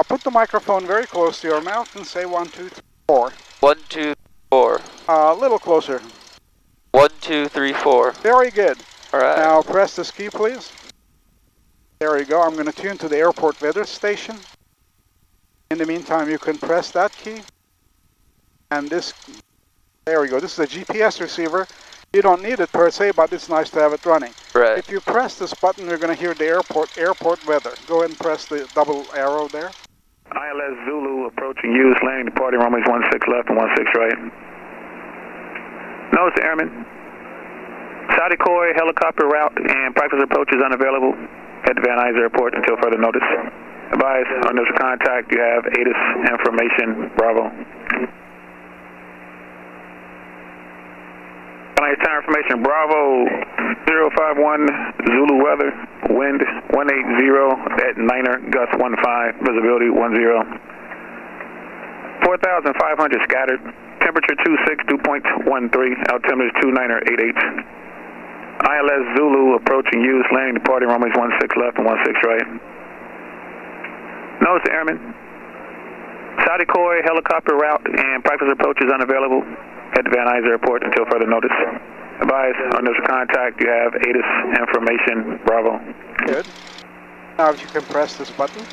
Put the microphone very close to your mouth and say 1, 2, 3, 4. 1, 2, 4. A little closer. 1, 2, 3, 4. Very good. All right. Now press this key, please. There you go. I'm going to tune to the airport weather station. In the meantime, you can press that key. And this, there we go. This is a GPS receiver. You don't need it per se, but it's nice to have it running. Right. If you press this button, you're going to hear the airport weather. Go ahead and press the double arrow there. ILS Zulu approaching you, landing departing runways 16 left and 16 right. Notice the airman. Saudi Koi helicopter route and practice approach is unavailable. Head to Van Nuys Airport until further notice. Advise, under contact, you have ATIS information, Bravo. Time information, Bravo 051, Zulu weather, wind 180 at Niner, gust 15, visibility 10. 4,500 scattered, temperature 26, 2.13, altimeter 2988. ILS Zulu approaching you, landing departing runways 16 left and 16 right. Notice the airman. Saudi Koi helicopter route and practice approach is unavailable. Head to Van Nuys Airport until further notice. Advise, under contact, you have ATIS information, Bravo. Good. Now if you can press this button.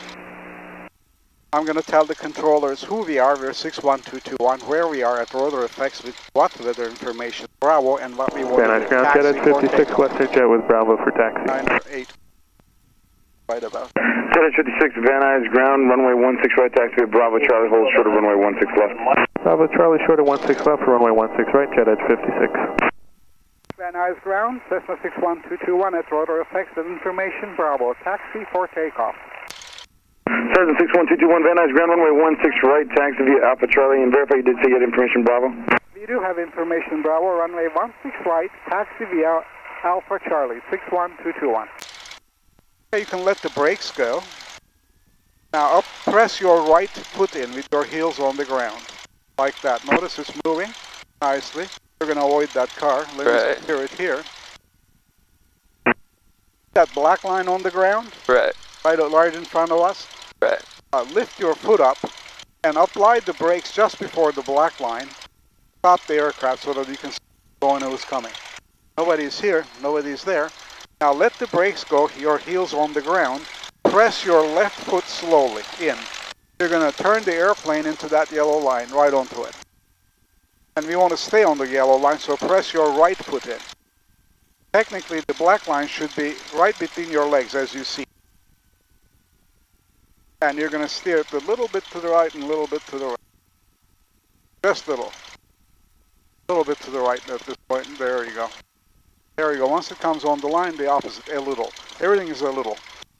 I'm going to tell the controllers who we are. We're 61221, where we are at Rotor F with what weather information, Bravo, and what we want to do. Van Nuys ground, jet at 56, Western jet with Bravo for taxi. 9 or 8. Right about. Jet at 56, Van Nuys ground, runway 16 right, taxi with Bravo, Charlie, hold short of runway 16 left. Bravo, Charlie, short of 16 left for runway 16 right, jet at 56. Van Nuys ground, Cessna 61221 at Rotor F with information, Bravo, taxi for takeoff. Cessna 61221, Van Nuys ground, runway 16 right, taxi via Alpha Charlie, and verify you did say you had information, Bravo. We do have information, Bravo, runway 16 right, taxi via Alpha Charlie, 61221. Okay, you can let the brakes go. Now press your right foot in with your heels on the ground, like that. Notice it's moving nicely. We're going to avoid that car. Let me secure it here. That black line on the ground, right in front of us. Right. Lift your foot up and apply the brakes just before the black line. Stop the aircraft so that you can see going who's coming. Nobody's here. Nobody's there. Now let the brakes go. Your heels on the ground. Press your left foot slowly in. You're going to turn the airplane into that yellow line, right onto it. And we want to stay on the yellow line, so press your right foot in. Technically, the black line should be right between your legs, as you see. And you're going to steer it a little bit to the right and a little bit to the right. Just a little bit to the right at this point. There you go. There you go. Once it comes on the line, the opposite, a little. Everything is a little.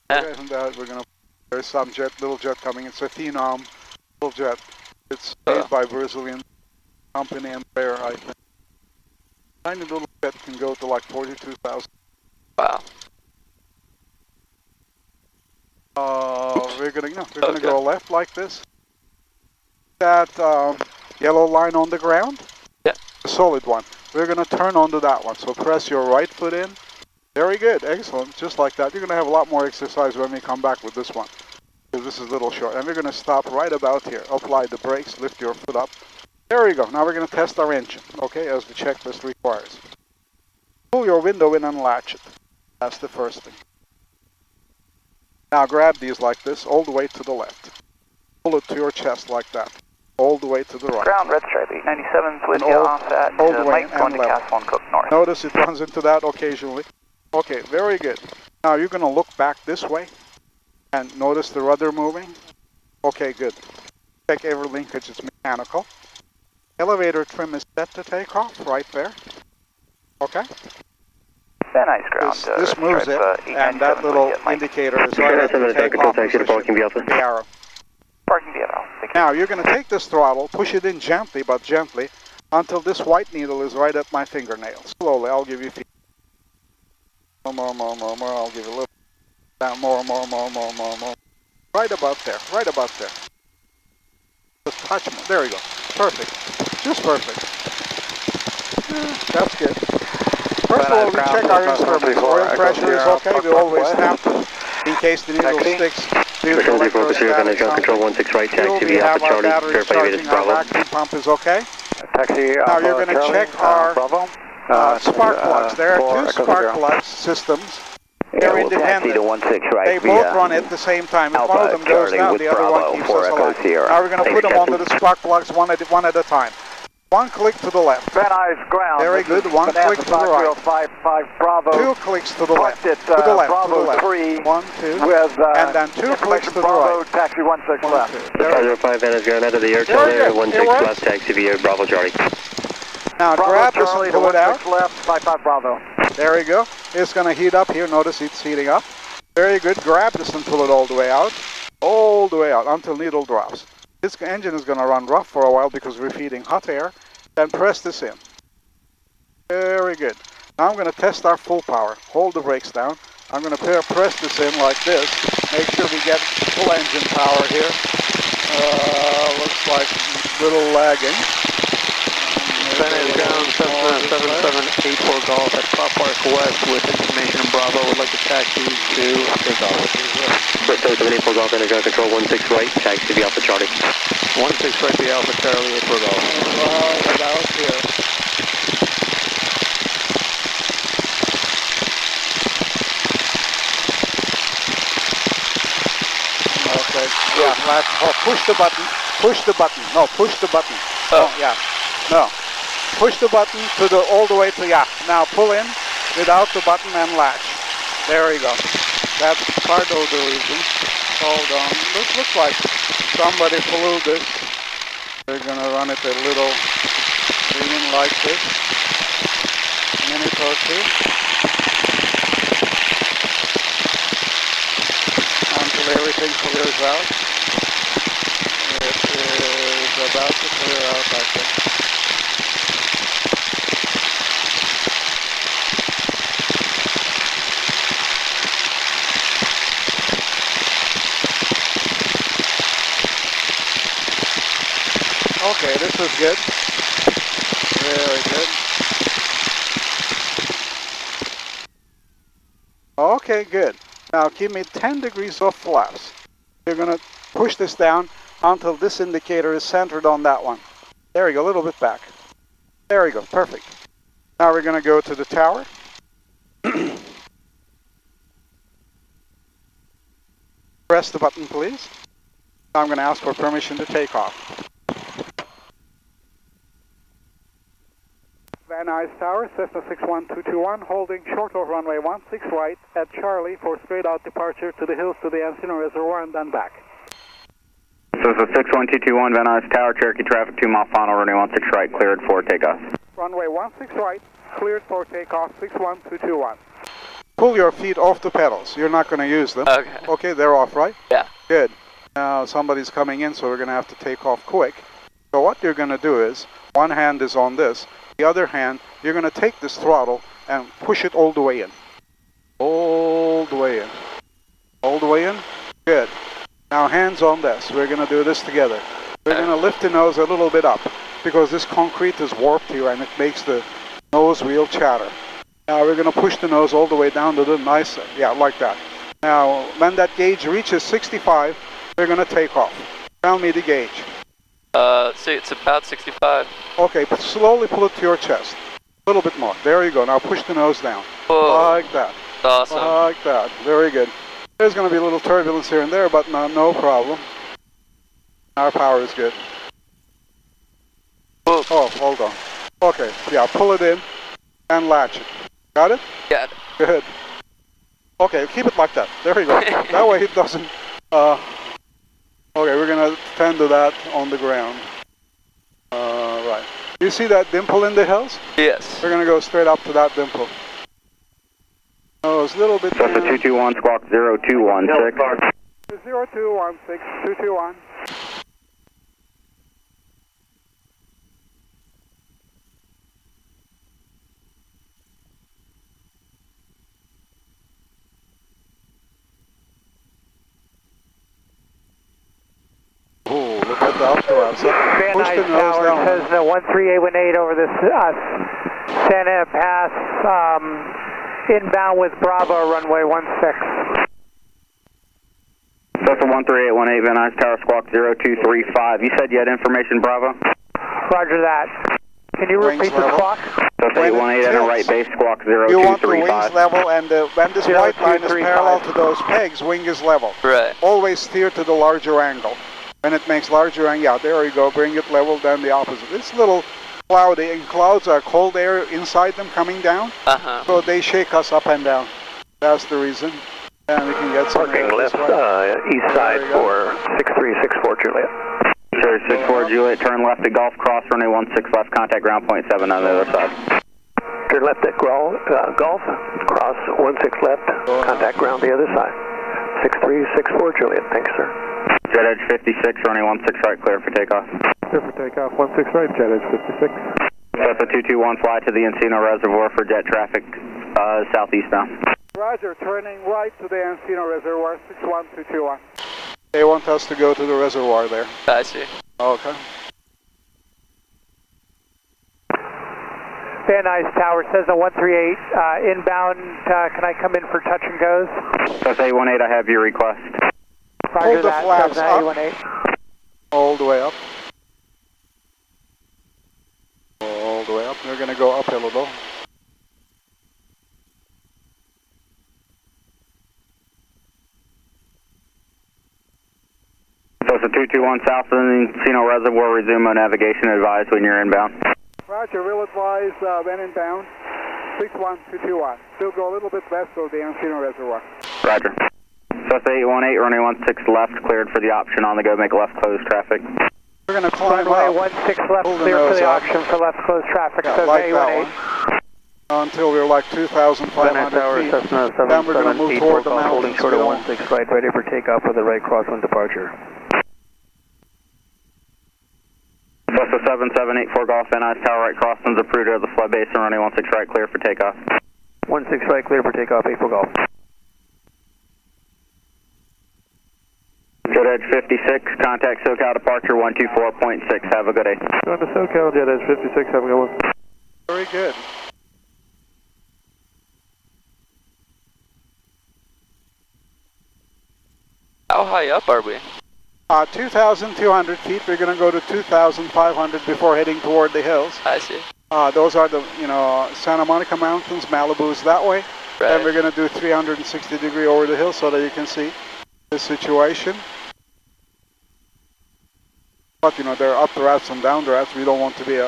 And we're going to, there's some little jet coming. It's a Phenom little jet. It's made by Brazilian company and Bear, I think. Tiny little jet can go to like 42,000. Wow. We're gonna go left like this. That yellow line on the ground. Yeah. The solid one. We're gonna turn onto that one. So press your right foot in. Very good, excellent. Just like that. You're gonna have a lot more exercise when we come back with this one, because this is a little short. And we're gonna stop right about here. Apply the brakes. Lift your foot up. There you go. Now we're gonna test our engine. Okay, as the checklist requires. Pull your window in and latch it. That's the first thing. Now grab these like this, all the way to the left. Pull it to your chest like that, all the way to the right. Ground, Red Stripe 897's with you on that. All the way going to Castle and Cook North. Notice it runs into that occasionally. Okay, very good. Now you're going to look back this way and notice the rudder moving. Okay, good. Check every linkage, it's mechanical. Elevator trim is set to take off right there. Okay. Van Nuys ground. This moves it, and that little indicator is right at the takeoff position, the arrow. Parking VFL. Now you're going to take this throttle, push it in gently, but gently, until this white needle is right at my fingernail. Slowly, I'll give you feedback. More, I'll give you a little down, more. Right about there, Just touch more, there you go. Perfect, just perfect. That's good. First of all, we check our instruments. Oil pressure is okay, we always snap the in case the needle sticks. Please Cessna select your 4 Van static ground control something. 16 right, Fuel, taxi we via have Alpha our Charlie, battery verify charging, it's our Bravo. vacuum pump is okay. Taxi Now Alpha you're going to Charlie, check our Bravo. spark plugs. There are two spark plugs systems. They're independent. They both run at the same time. If one of them goes down, the other one keeps us alive. Now we're going to put them onto the spark plugs one at a time. One click to the left. Van Nuys ground. Very good. One click to the right. 55 Bravo. Two clicks to the left. To the left. Bravo to the left. 3 1, 2. with and then two clicks to the Bravo, right. taxi 16 left. 505 Van ground out of the air Very tail good. there, It 16 works. left, taxi via Bravo Charlie. Now Bravo grab this Charlie and pull it to out. 16 left, 55 Bravo. There we go. It's going to heat up here. Notice it's heating up. Very good. Grab this and pull it all the way out. All the way out until needle drops. This engine is going to run rough for a while because we're feeding hot air. Then press this in. Very good. Now I'm going to test our full power. Hold the brakes down. I'm going to press this in like this. Make sure we get full engine power here. Looks like a little lagging. Van Nuys ground, Cessna 7784 Golf at Car Park West with information in Bravo. Would like to taxi to takeoff. First 7784 Golf, Van ground control 16 right, taxi via Alpha Charlie. 16 right, the Alpha Charlie for Golf. Right about here. Okay, yeah, push the button. Push the button. No, push the button. Oh, yeah. No. Push the button to all the way to, yeah. Now pull in without the button and latch. There you go. That's part of the reason. Hold on. Looks like somebody flew this. We're going to run it a little green like this. Minute or two. Until everything clears out. It is about to clear out, I think. Okay, this is good. Very good. Okay, good. Now give me 10 degrees of flaps. You're going to push this down until this indicator is centered on that one. There we go, a little bit back. There we go, perfect. Now we're going to go to the tower. Press the button, please. Now I'm going to ask for permission to take off. Van Nuys Tower, Cessna 61221, holding short of runway 16 right at Charlie for straight out departure to the hills to the Encino Reservoir and then back. Cessna 61221, Van Nuys Tower, Cherokee traffic, 2 mile final, runway 16 right, cleared for takeoff. Runway 16 right, cleared for takeoff, 61221. Pull your feet off the pedals. You're not going to use them. Okay. Okay, they're off, right? Yeah. Good. Now somebody's coming in, so we're going to have to take off quick. So what you're going to do is, one hand is on this. The other hand, you're going to take this throttle and push it all the way in. All the way in. All the way in. Good. Now hands on this. We're going to do this together. We're going to lift the nose a little bit up because this concrete is warped here and it makes the nose wheel chatter. Now we're going to push the nose all the way down to the nice, yeah, like that. Now when that gauge reaches 65, we're going to take off. Tell me the gauge. See, it's about 65. Okay, but slowly pull it to your chest. A little bit more. There you go. Now push the nose down. Whoa. Like that. Awesome. Like that. Very good. There's going to be a little turbulence here and there, but no problem. Our power is good. Whoa. Oh, hold on. Okay, yeah, pull it in and latch it. Got it? Got it. Good. Okay, keep it like that. There you go. That way it doesn't... Okay, we're going to tend to that on the ground. Right. You see that dimple in the hills? Yes. We're going to go straight up to that dimple. Oh, it's a little bit... Cessna 221, squawk 0216. 0216, 221. Oh, look at the updrafts. Van Push the Nuys nose Tower, down. Cessna 13818 over the Santa Pass, inbound with Bravo, runway 16. Delta 13818, Van Nuys Tower, squawk 0235. You said you had information, Bravo? Roger that. Can you repeat the squawk? Delta 818 at a right base, squawk 0235. You want the wings level, and when this white line is parallel to those pegs, wing is level. Right. Always steer to the larger angle. When it makes larger angle, yeah, there you go, bring it level, then the opposite. It's a little cloudy, and clouds are cold air inside them coming down, so they shake us up and down. That's the reason. And we can get some parking left east side for 6364 Juliet. Sure, 64 Juliet, turn left at Golf Cross, runway 16 left, contact ground point 7 on the other side. Turn left at Golf, cross 16 left, contact ground the other side. 6364 Juliet, thanks sir. Jet Edge 56, runway 16 right, clear for takeoff. Clear for takeoff, 16 right, Jet Edge 56. Delta 221, fly to the Encino Reservoir for jet traffic southeast bound. Roger, turning right to the Encino Reservoir, 61221. They want us to go to the reservoir there. I see. Okay. Van Nuys Tower, Cessna 138, inbound, can I come in for touch and goes? Delta 818, I have your request. Roger Hold the that, flaps Cessna up. 818. All the way up. All the way up. We're going to go uphill a little. Delta 221 south of the Encino Reservoir, resume navigation, advise when you're inbound. Roger, we'll advise when inbound, 61221. Still go a little bit west of the Encino Reservoir. Roger. Delta 818, runway 16 left, cleared for the option on the go, make left close traffic. We're going to climb Runway up. 16 left, clear for the option for left close traffic, Yeah, Cessna like 818. that one. Until we're like 2,500 feet. Cessna Then we're going to move toward the mountains. holding short of 16 right, ready for takeoff with a right crosswind departure. Delta 7784 Golf, Van Nuys Tower, right crosswinds approved of the flood basin, runway 16 right, clear for takeoff. 16 right, clear for takeoff, 8 for Golf. Jet Edge 56, contact SoCal departure 124.6, have a good day. Going to SoCal, Jet Edge 56, have a good one. Very good. How high up are we? 2,200 feet. We're going to go to 2,500 before heading toward the hills. I see. Those are the, Santa Monica Mountains, Malibu's that way. Right. Then we're going to do 360 degree over the hill so that you can see the situation. But, there are up drafts and down drafts. We don't want to be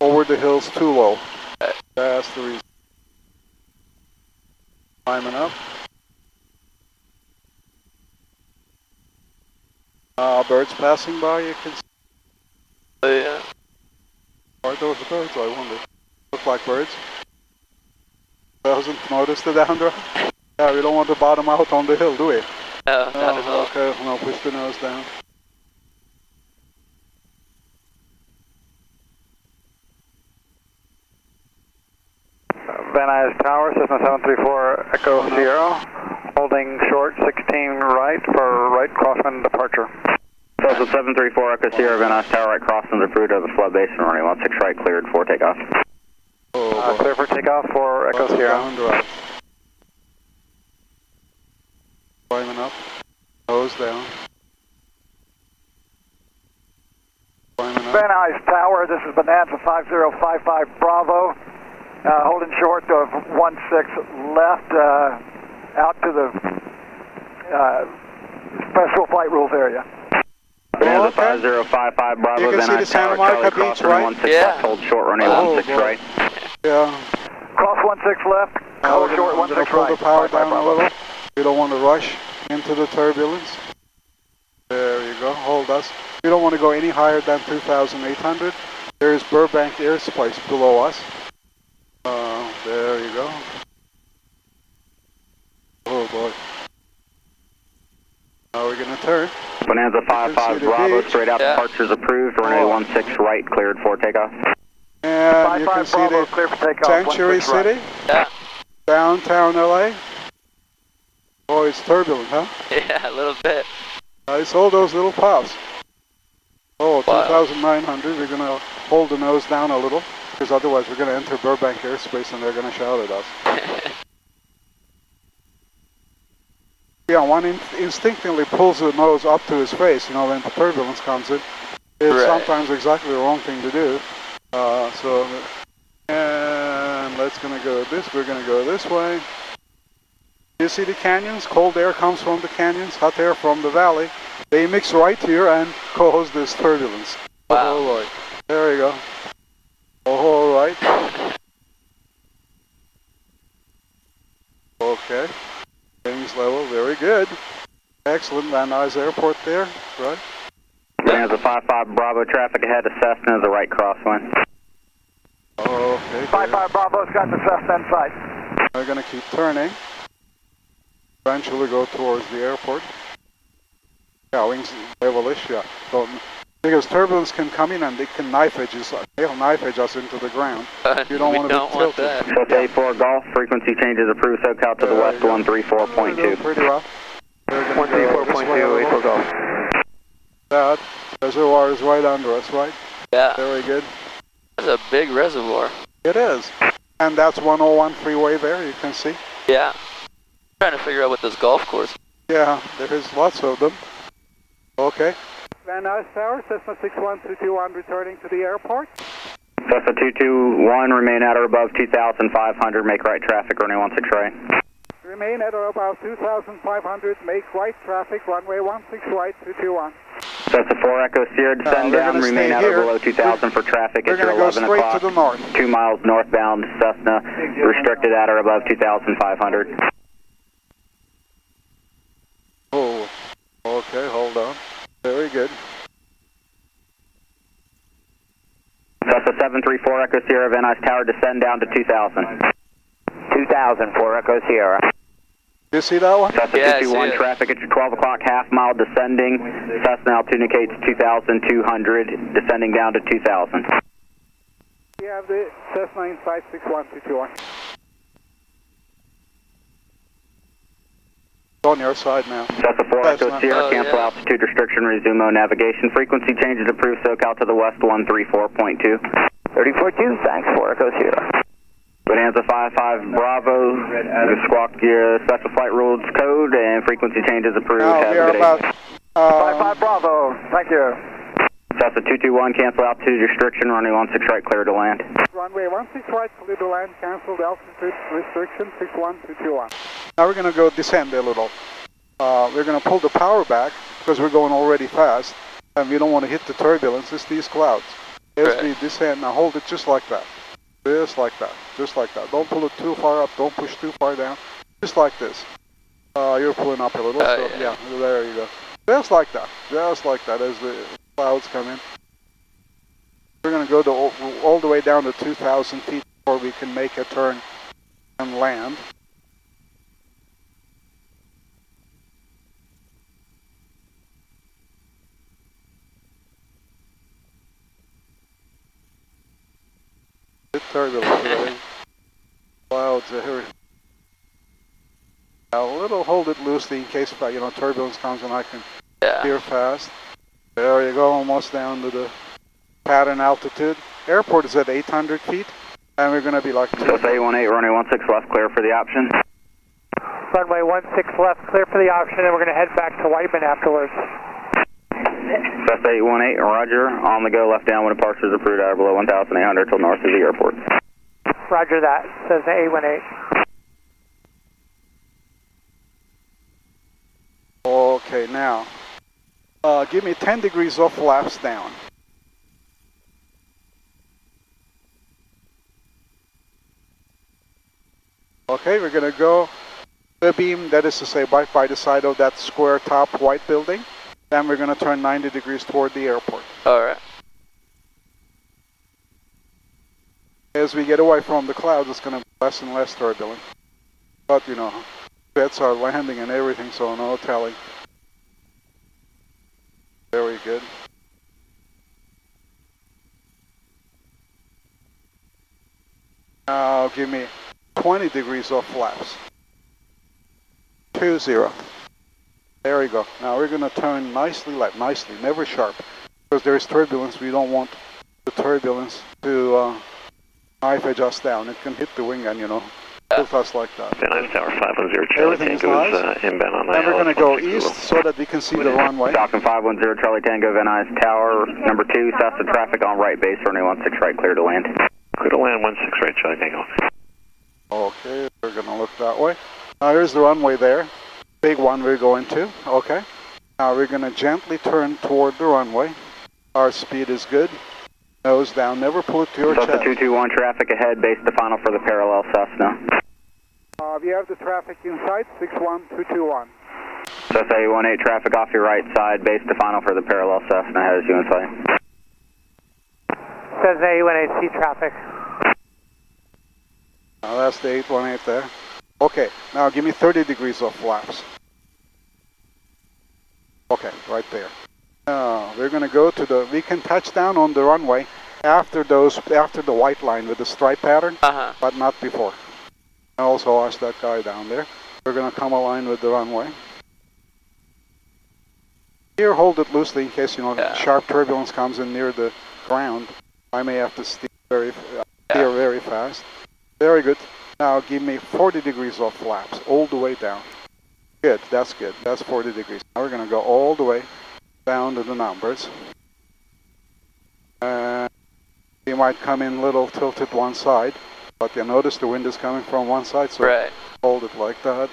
over the hills too low. Right. That's the reason. Climbing up. Birds passing by, you can see. Oh, yeah. Are those birds, I wonder? Look like birds. Doesn't notice the downdraft? Yeah, we don't want to bottom out on the hill, do we? No, not at all. Okay, no, push the nose down. Van Nuys Tower, Cessna 734 Echo Sierra, holding short 16 right for right crosswind departure. Delta 734 Echo Sierra, Van Nuys Tower, right crosswinds approved of the flood basin, runway 16 right, cleared for takeoff. Clear for takeoff for Echo Sierra. Downdraft. Climbing up, nose down. Climbing up. Van Nuys Tower, this is Bonanza 5055 Bravo, holding short of 16 left, out to the special flight rules area. Bonanza 5055 Bravo, You can Van see the Nuys Santa Tower, Monica Charlie Beach, Cross, runway right? 16 Yeah. left, hold short, runway Oh, 16 boy. right. Yeah. Cross 16 left, hold short I'm going to 16 pull right. the power Bye-bye, down a Bravo. little. We don't want to rush into the turbulence. There you go, hold us. We don't want to go any higher than 2,800. There is Burbank airspace below us. There you go. Oh boy. Now we're going to turn. Bonanza 55 Bravo, beach. straight out Yeah. departures approved, runway 16 right, cleared for takeoff. And you can 55 see Bravo, the clear for takeoff. Sanctuary 16 right. City, Yeah. downtown LA. Oh, it's turbulent, huh? Yeah, a little bit. It's all those little puffs. Oh, Wow. 2,900. We're going to hold the nose down a little, because otherwise we're going to enter Burbank airspace and they're going to shout at us. Yeah, one instinctively pulls the nose up to his face, you know, when the turbulence comes in. It's sometimes exactly the wrong thing to do. And we're gonna go this way. You see the canyons? Cold air comes from the canyons, hot air from the valley. They mix right here and cause this turbulence. Wow. All right. There you go. All right. Okay. Wings level, very good. Excellent. Van Nuys Airport there, right? There's a 5-5 Bravo traffic ahead of Cessna is a right crosswind. Okay. 5-5 Bravo's got the Cessna in sight. We're going to keep turning. Eventually go towards the airport. Yeah, wings level-ish, yeah. So, because turbulence can come in and they can knife edge us into the ground. You don't want to be tilted. That. So 84 Golf, frequency changes approved, SoCal to the west, 134.2. Pretty well. 134.2, 84 Golf. That reservoir is right under us, right? Yeah. Very good. That's a big reservoir. It is. And that's 101 freeway there, you can see. Yeah. Trying to figure out what this golf course is. Yeah, there is lots of them. Okay. Van Nuys Tower, Cessna 61221 returning to the airport. Cessna 221, remain at or above 2,500, make right traffic, runway 16 right. Remain at or above 2,500, make right traffic, runway 16 right, 221. Cessna 4 Echo Sierra, descend down, remain at or below 2,000 for traffic at your 11 o'clock. We're going to go straight to the north. 2 miles northbound, Cessna, restricted at or above 2,500. Oh, okay, hold on. Very good. Cessna 734 Echo Sierra, Van Nuys Tower, descend down to 2,000. 2,000 for Echo Sierra. You see that one? Cessna 221 traffic at your 12 o'clock, half mile descending. Cessna altitude indicates 2,200, descending down to 2,000. We have the Cessna inside 61221. On your side now. Cessna 4 Echo Sierra, cancel altitude restriction, resume navigation. Frequency changes approved, SoCal to the west, 134.2. 34.2, thanks, 4 Echo Sierra. Bonanza 55 Bravo, squawk your special flight rules code and frequency changes approved. Now we are about 55 Bravo, thank you. Cessna 221, cancel altitude restriction, runway 16 right, clear to land. Runway 16 right, clear to land, canceled altitude restriction, 61221. Now we're going to go descend a little. We're going to pull the power back because we're going already fast and we don't want to hit the turbulence. It's these clouds. As we descend, now hold it just like that. Just like that. Just like that. Don't pull it too far up. Don't push too far down. Just like this. You're pulling up a little. So, yeah, there you go. Just like that. Just like that as the clouds come in. We're going to go to all the way down to 2,000 feet before we can make a turn and land. Turbulence today. Clouds are here. A little, hold it loosely in case turbulence comes and I can steer fast. There you go, almost down to the pattern altitude. Airport is at 800 feet, and we're going to be like. So 818, runway 16 left, clear for the option. Runway 16 left, clear for the option, and we're going to head back to Weissman afterwards. Cessna 818, roger. On the go, left downwind departure is approved at or below 1,800 till north of the airport. Roger that, Cessna 818. Okay, now, give me 10 degrees off flaps down. Okay, we're going to go the beam, that is to say, by the side of that square top white building. Then we're going to turn 90 degrees toward the airport. All right. As we get away from the clouds, it's going to be less and less turbulent. But, jets are landing and everything, so no telling. Very good. Now give me 20 degrees off flaps. 20. There we go. Now we're going to turn nicely left, nicely, never sharp. Because there is turbulence, we don't want the turbulence to knife edge us down. It can hit the wing and, tilt us like that. Van Nuys Tower 510 Charlie Everything is Tango nice. is inbound on And we're going to go east so that we can see the runway. Falcon 510 Charlie Tango, Van Nuys Tower, number 2, south of traffic on right base, runway 16 right, clear to land. Clear to land, 16 right, Charlie Tango. Okay, we're going to look that way. Now here's the runway there. Big one we're going to. Okay. Now we're going to gently turn toward the runway. Our speed is good. Nose down, never pull it to your chest. Delta 221, traffic ahead, base to final for the parallel Cessna. We have the traffic inside, 61221. Cessna 818, traffic off your right side, base to final for the parallel Cessna, has you in sight. Cessna 818, see traffic. Now that's the 818 there. Okay, now give me 30 degrees of flaps. Okay, right there. Now we're going to go to the, we can touch down on the runway after the white line with the stripe pattern, but not before. I also watch that guy down there. We're going to come align with the runway. Here, hold it loosely in case, sharp turbulence comes in near the ground. I may have to steer very fast. Very good. Now give me 40 degrees of flaps all the way down. Good, that's good. That's 40 degrees. Now we're going to go all the way down to the numbers. You might come in a little tilted one side, but you notice the wind is coming from one side, so hold it like that.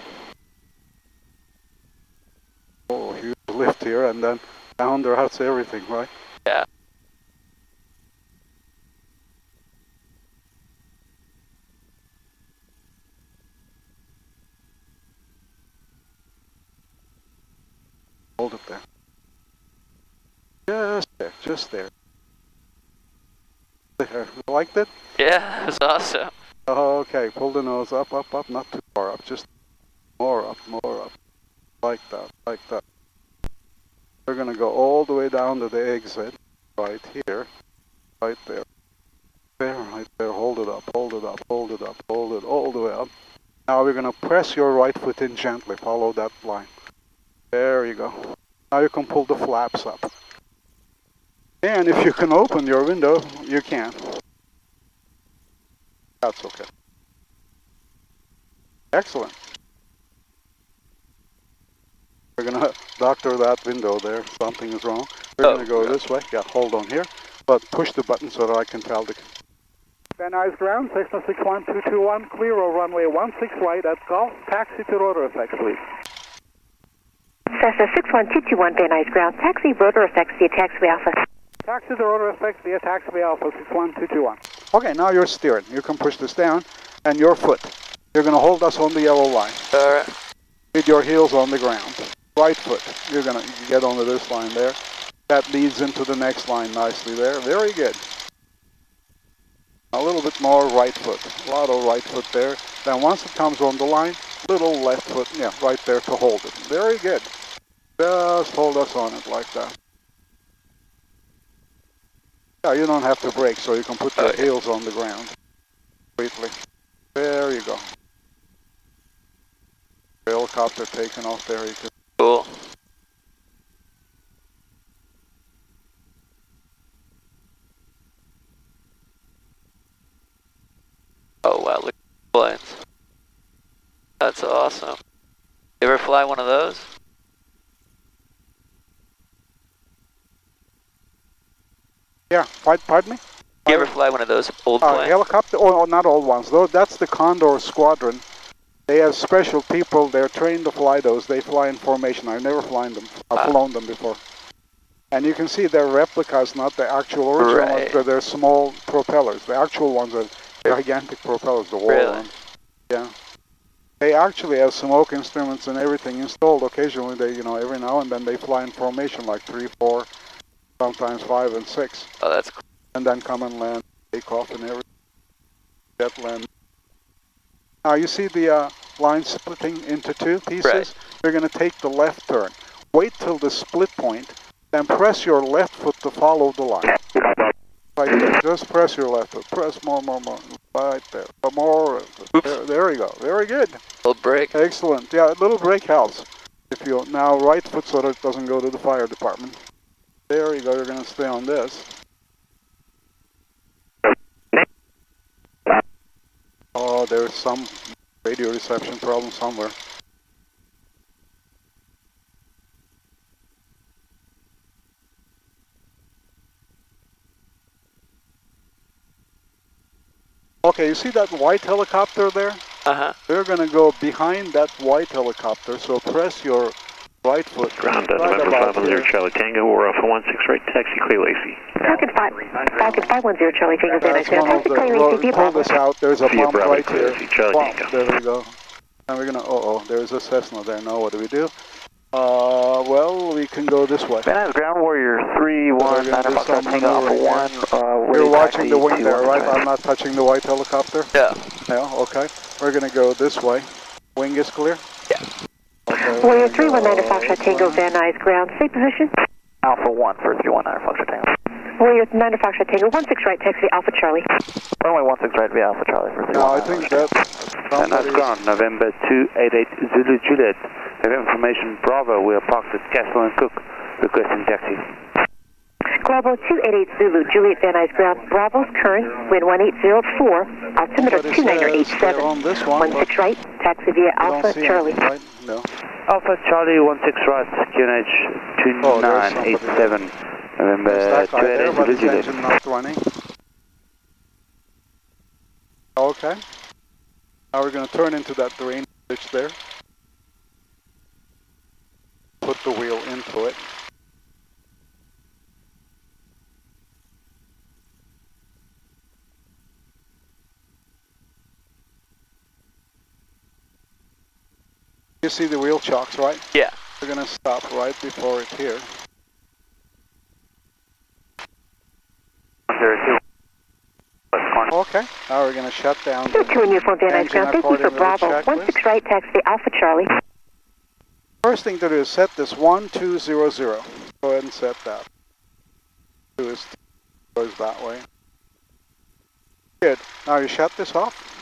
Oh, huge lift here, and then down the routes everything, right? Yeah. Hold it there. Just there, just there. There. You liked it? Yeah, it was awesome. Okay, pull the nose up, not too far up, just more up. Like that, like that. We're going to go all the way down to the exit, right here, right there. There, right there, hold it up, hold it all the way up. Now we're going to press your right foot in gently, follow that line. There you go. Now you can pull the flaps up. And if you can open your window, you can. That's okay. Excellent. We're going to doctor that window there. Something is wrong. We're going to go this way. Yeah, hold on here. But push the button so that I can tell the... Van Nuys ground, Cessna 61221, clear of runway 16 right at Golf. Taxi to ROTOR F, please. Cessna 61221, Van Nuys ground, taxi ROTOR F via taxiway alpha. Taxi to ROTOR F via taxiway alpha 61221. Okay, now you're steering. You can push this down, and your foot. You're going to hold us on the yellow line. Alright. With your heels on the ground. Right foot. You're going to get onto this line there. That leads into the next line nicely there. Very good. A little bit more right foot. A lot of right foot there. Then once it comes on the line, little left foot, yeah, right there to hold it. Very good. Just hold us on it like that. Yeah, you don't have to brake, so you can put your heels on the ground. Sweetly. There you go. Helicopter taking off there. You can... Cool. Oh wow, look at the planes. That's awesome. You ever fly one of those? Yeah, pardon me? You ever fly one of those old planes? Helicopter? Oh, not old ones. Though that's the Condor Squadron. They have special people. They're trained to fly those. They fly in formation. I've never flown them. I've flown them before. And you can see they're replicas, not the actual original ones. They're small propellers. The actual ones are gigantic propellers, the wall ones. Yeah. They actually have smoke instruments and everything installed. Occasionally, they, every now and then they fly in formation, like 3, 4, sometimes 5 and 6. Oh, that's cool. And then come and land, take off and everything. Jet land. Now you see the line splitting into two pieces? Right. You're going to take the left turn. Wait till the split point, then press your left foot to follow the line. Right there. Just press your left foot. Press more. Right there. More. There you go. Very good. Little brake. Excellent. Yeah, a little brake helps. If you now right foot so that it doesn't go to the fire department. There you go. You're going to stay on this. Oh, there's some Radio reception problem somewhere. Okay, you see that white helicopter there? Uh-huh. We're going to go behind that white helicopter, so press your right foot. Ground right November about 510 here. Charlie Tango, we're off a 16 right, taxi clear Lacey. Falcon 510 Charlie Tango, Van Nuys That's one Ground, of taxi clear the, Lacey, pull this out, there's a Via bump Bravo, right clear here. Lacey, Charlie Bump, Tango. there we go. And we're going to, there's a Cessna there. Now what do we do? Well, we can go this way. Van Nuys Ground Warrior 319 Foxtrot Tango Alpha 1. You're watching the wing there, right? I'm not touching the white helicopter? Yeah. Yeah, okay. We're going to go this way. Wing is clear? Yeah. Okay, Warrior 319 Foxtrot Tango, Van Nuys Ground, safe position. Alpha 1 for 319 Foxtrot Tango. Warrior 9 Foxtrot Tango, 16 right, taxi Alpha Charlie. Runway 16 right via Alpha Charlie for 319. No, I think that Van Nuys Ground, November 288 Zulu Juliet. We have information Bravo, we are parked at Castle and Cook, requesting taxi. Global 288 Zulu, Juliet Van Nuys Ground, Bravo's current, wind 1804, altimeter 2987, on this one, 16 right, taxi via Alpha Charlie. Right? No. Alpha Charlie 16 right, QNH 2987, November That guy there, 288 but Zulu his Juliet. engine not running. Okay. Now we're going to turn into that drain ditch there. Put the wheel into it. You see the wheel chocks, right? Yeah. We're going to stop right before it here. Okay, now we're going to shut down the 2 in uniform Van Nuys Ground, thank you for Bravo, 16 right, taxi Alpha Charlie. First thing to do is set this 1200. Go ahead and set that. Goes that way. Good. Now you shut this off.